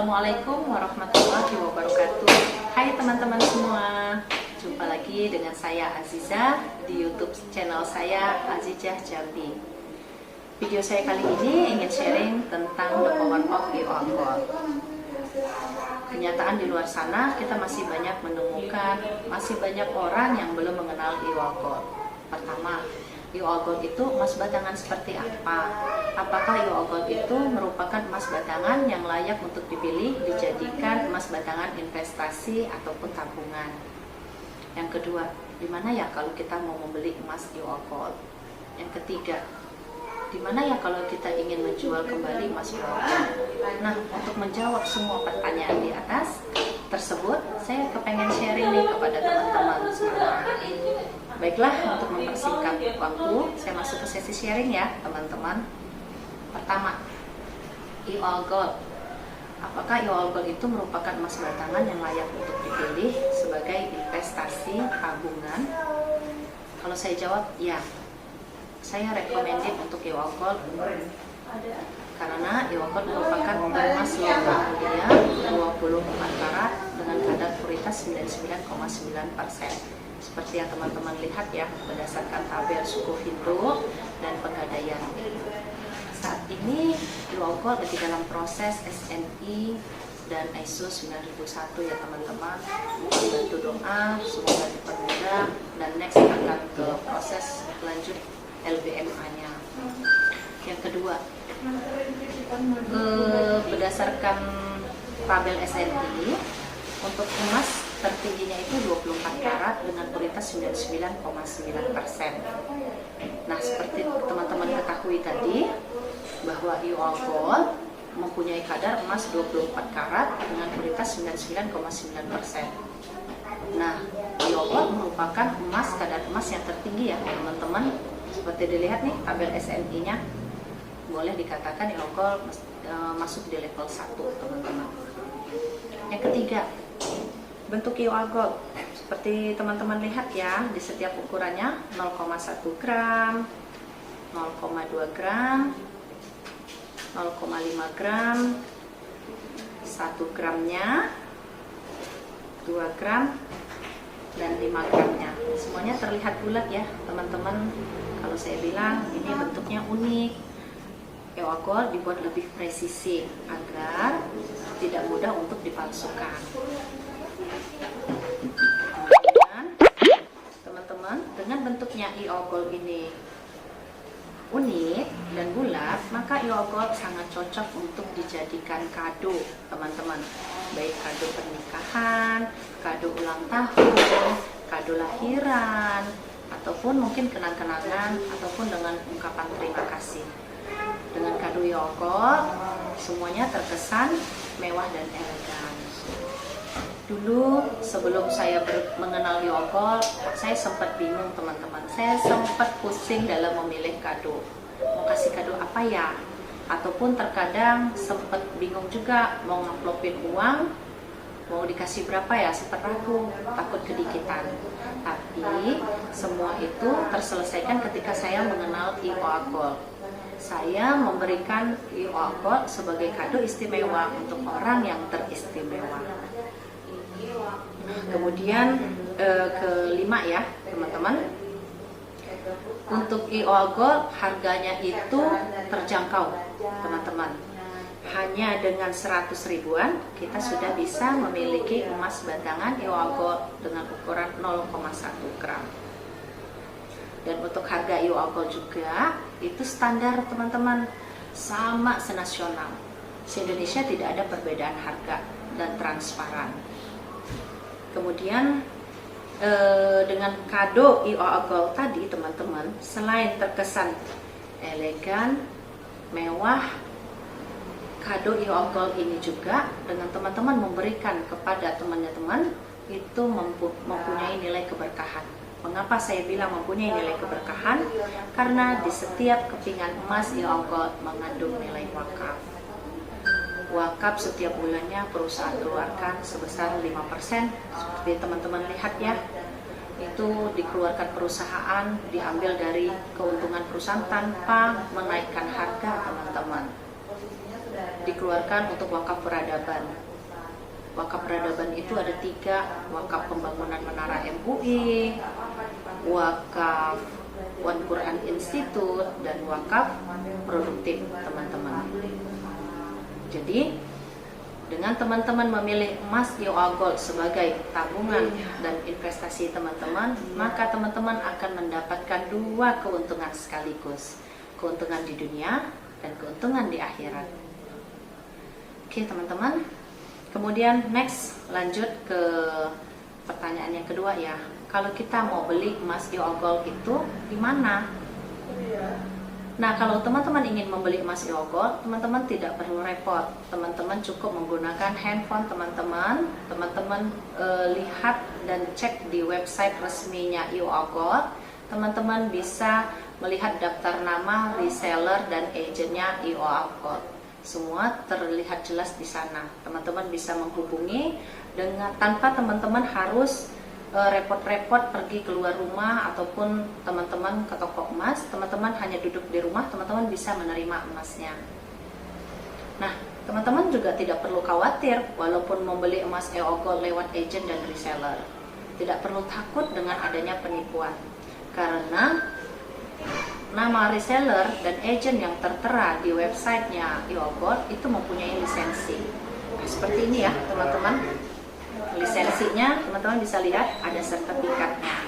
Assalamualaikum warahmatullahi wabarakatuh. Hai teman-teman semua, jumpa lagi dengan saya Azizah di YouTube channel saya Azizah Jambi. Video saya kali ini ingin sharing tentang the power of e-alcohol. Kenyataan di luar sana kita masih banyak menemukan, masih banyak orang yang belum mengenal e-alcohol. Pertama, e-alcohol itu emas batangan seperti apa? Apakah e-alcohol itu merupakan emas batangan yang layak untuk dipilih dijadikan emas batangan investasi ataupun tabungan? Yang kedua, di mana ya kalau kita mau membeli emas e-alcohol? Yang ketiga, di mana ya kalau kita ingin menjual kembali emas e-alcohol? Nah, untuk menjawab semua pertanyaan di atas tersebut, saya kepengen sharing nih kepada teman-teman semua. Baiklah, untuk mempersingkat waktu, saya masuk ke sesi sharing ya teman-teman. Pertama, e-alcohol. Apakah e-alcohol itu merupakan emas batangan yang layak untuk dipilih sebagai investasi tabungan? Kalau saya jawab, ya. Saya recommended untuk e-alcohol karena e-alcohol merupakan emas logam mulia 24 karat dengan kadar puritas 99,9%. Seperti yang teman-teman lihat ya, berdasarkan tabel suku Hindu dan Pegadaian. Saat ini e-alcohol lagi dalam proses SNI dan ISO 9001 ya teman-teman. Bantu doa, semoga dipermudah dan next akan ke proses lanjut LBMA-nya. Yang kedua, berdasarkan tabel SNI, untuk emas tertingginya itu 24 karat dengan puritas 99,9%. Nah, seperti teman-teman ketahui tadi, bahwa e-alcohol mempunyai kadar emas 24 karat dengan puritas 99,9%. Nah, e-alcohol merupakan kadar emas yang tertinggi ya teman-teman. Seperti dilihat nih tabel SNI-nya, boleh dikatakan e-alcohol masuk di level 1 teman-teman. Yang ketiga, bentuk e-alcohol seperti teman-teman lihat ya, di setiap ukurannya 0,1 gram, 0,2 gram, 0,5 gram, 1 gramnya, 2 gram, dan 5 gramnya. Semuanya terlihat bulat ya teman-teman. Kalau saya bilang ini bentuknya unik. E-alcohol dibuat lebih presisi agar tidak mudah untuk dipalsukan. Kemudian teman-teman, dengan bentuknya e-alcohol ini unik dan bulat, maka e-alcohol sangat cocok untuk dijadikan kado teman-teman, baik kado pernikahan, kado ulang tahun, kado lahiran, ataupun mungkin kenang-kenangan ataupun dengan ungkapan terima kasih. Dengan kado e-alcohol semuanya terkesan mewah dan elegan. Dulu sebelum saya mengenal e-alcohol, saya sempat bingung teman-teman. Saya sempat pusing dalam memilih kado. Mau kasih kado apa ya? Ataupun terkadang sempat bingung juga mau ngamplopin uang, mau dikasih berapa ya? Sempat ragu, takut kedikitan. Tapi semua itu terselesaikan ketika saya mengenal e-alcohol. Saya memberikan e-alcohol sebagai kado istimewa untuk orang yang teristimewa. Kemudian kelima ya teman-teman, untuk e-alcohol harganya itu terjangkau teman-teman. Hanya dengan 100 ribuan kita sudah bisa memiliki emas batangan e-alcohol dengan ukuran 0,1 gram. Dan untuk harga e-alcohol juga itu standar teman-teman, sama senasional. Se-Indonesia tidak ada perbedaan harga dan transparan. Kemudian dengan kado e-alcohol tadi teman-teman, selain terkesan elegan, mewah, kado e-alcohol ini juga dengan teman-teman memberikan kepada teman-teman itu mempunyai nilai keberkahan. Mengapa saya bilang mempunyai nilai keberkahan? Karena di setiap kepingan emas e-alcohol mengandung nilai wakaf. Wakaf setiap bulannya perusahaan keluarkan sebesar 5%. Seperti teman-teman lihat ya, itu dikeluarkan perusahaan, diambil dari keuntungan perusahaan tanpa menaikkan harga teman-teman. dikeluarkan untuk wakaf peradaban. Wakaf peradaban itu ada 3, wakaf pembangunan menara MUI, wakaf One Quran Institute, dan wakaf produktif, teman-teman. Jadi dengan teman-teman memilih emas IOA Gold sebagai tabungan dan investasi teman-teman, maka teman-teman akan mendapatkan 2 keuntungan sekaligus. Keuntungan di dunia dan keuntungan di akhirat. Oke, teman-teman. Kemudian next, lanjut ke pertanyaan yang kedua ya. Kalau kita mau beli emas IOA Gold itu di mana? Nah, kalau teman-teman ingin membeli emas IOA Gold, teman-teman tidak perlu repot. Teman-teman cukup menggunakan handphone teman-teman. Teman-teman lihat dan cek di website resminya IOA Gold. Teman-teman bisa melihat daftar nama reseller dan agentnya IOA Gold. Semua terlihat jelas di sana. Teman-teman bisa menghubungi dengan tanpa teman-teman harus repot-repot pergi keluar rumah ataupun teman-teman ke toko emas. Teman-teman hanya duduk di rumah, teman-teman bisa menerima emasnya. Nah, teman-teman juga tidak perlu khawatir walaupun membeli emas IOA Gold lewat agent dan reseller. Tidak perlu takut dengan adanya penipuan, karena nama reseller dan agent yang tertera di websitenya IOA Gold itu mempunyai lisensi. Nah, seperti ini ya, teman-teman. Lisensinya teman-teman bisa lihat ada sertifikatnya.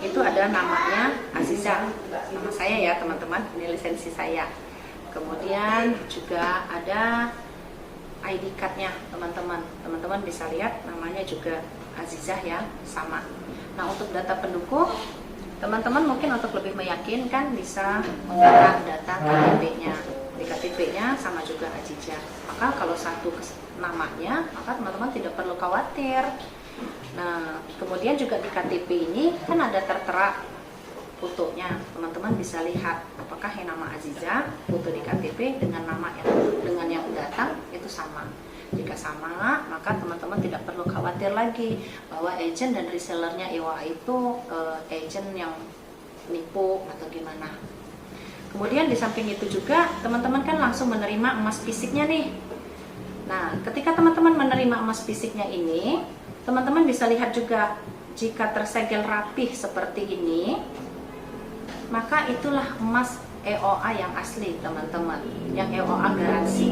Itu ada namanya Aziza, nama saya ya teman-teman, ini lisensi saya. Kemudian juga ada ID cardnya teman-teman. Teman-teman bisa lihat namanya juga Azizah ya, sama. Nah, untuk data pendukung, teman-teman mungkin untuk lebih meyakinkan bisa menggunakan data KTP-nya. Di KTP-nya sama juga Azizah. Maka kalau satu namanya, maka teman-teman tidak perlu khawatir. Nah, kemudian juga di KTP ini kan ada tertera fotonya. Teman-teman bisa lihat apakah yang nama Aziza foto di KTP dengan nama yang datang itu sama. Jika sama, maka teman-teman tidak perlu khawatir lagi bahwa agent dan resellernya IOA itu agent yang nipu atau gimana. Kemudian di samping itu juga teman-teman kan langsung menerima emas fisiknya nih. Nah, ketika teman-teman menerima emas fisiknya ini, teman-teman bisa lihat juga jika tersegel rapih seperti ini, maka itulah emas EOA yang asli teman-teman, yang EOA garansi.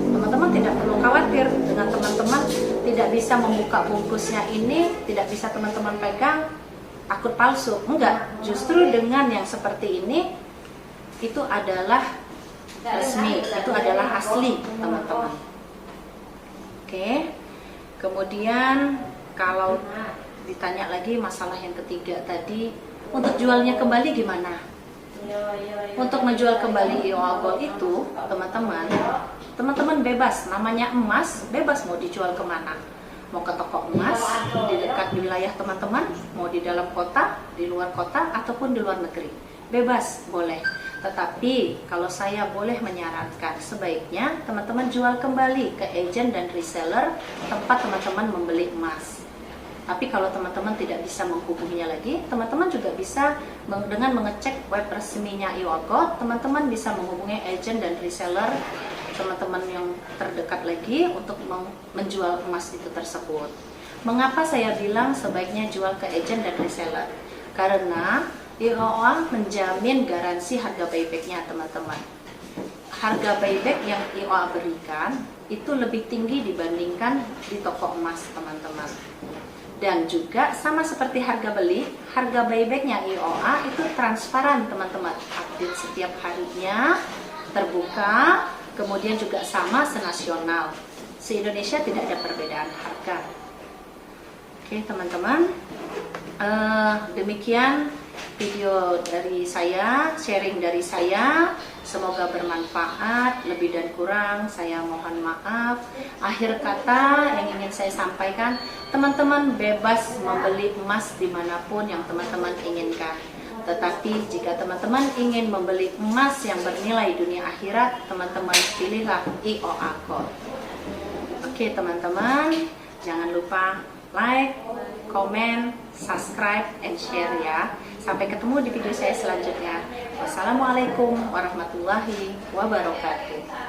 Teman-teman tidak perlu khawatir dengan teman-teman tidak bisa membuka bungkusnya ini, tidak bisa teman-teman pegang, takut palsu. Enggak, justru dengan yang seperti ini, itu adalah resmi, itu adalah asli teman-teman. Oke, kemudian kalau ditanya lagi masalah yang ketiga tadi, untuk jualnya kembali gimana? Untuk menjual kembali IOA Gold itu, teman-teman bebas, namanya emas, bebas mau dijual kemana. Mau ke toko emas, di dekat wilayah teman-teman, mau di dalam kota, di luar kota, ataupun di luar negeri. Bebas, boleh. Tetapi kalau saya boleh menyarankan, sebaiknya teman-teman jual kembali ke agent dan reseller tempat teman-teman membeli emas. Tapi kalau teman-teman tidak bisa menghubunginya lagi, teman-teman juga bisa dengan mengecek web resminya IOA Gold. Teman-teman bisa menghubungi agent dan reseller teman-teman yang terdekat lagi untuk menjual emas itu tersebut. Mengapa saya bilang sebaiknya jual ke agent dan reseller? Karena IOA menjamin garansi harga buyback-nya teman-teman. Harga buyback yang IOA berikan itu lebih tinggi dibandingkan di toko emas teman-teman. Dan juga sama seperti harga beli, harga buyback-nya IOA itu transparan teman-teman. Update setiap harinya, terbuka, kemudian juga sama senasional. Se-Indonesia tidak ada perbedaan harga. Oke teman-teman, demikian video dari saya, sharing dari saya. Semoga bermanfaat, lebih dan kurang saya mohon maaf. Akhir kata yang ingin saya sampaikan, teman-teman bebas membeli emas dimanapun yang teman-teman inginkan. Tetapi jika teman-teman ingin membeli emas yang bernilai dunia akhirat, teman-teman pilihlah IOA Gold. Oke teman-teman, jangan lupa like, comment, subscribe, and share ya. Sampai ketemu di video saya selanjutnya. Wassalamualaikum warahmatullahi wabarakatuh.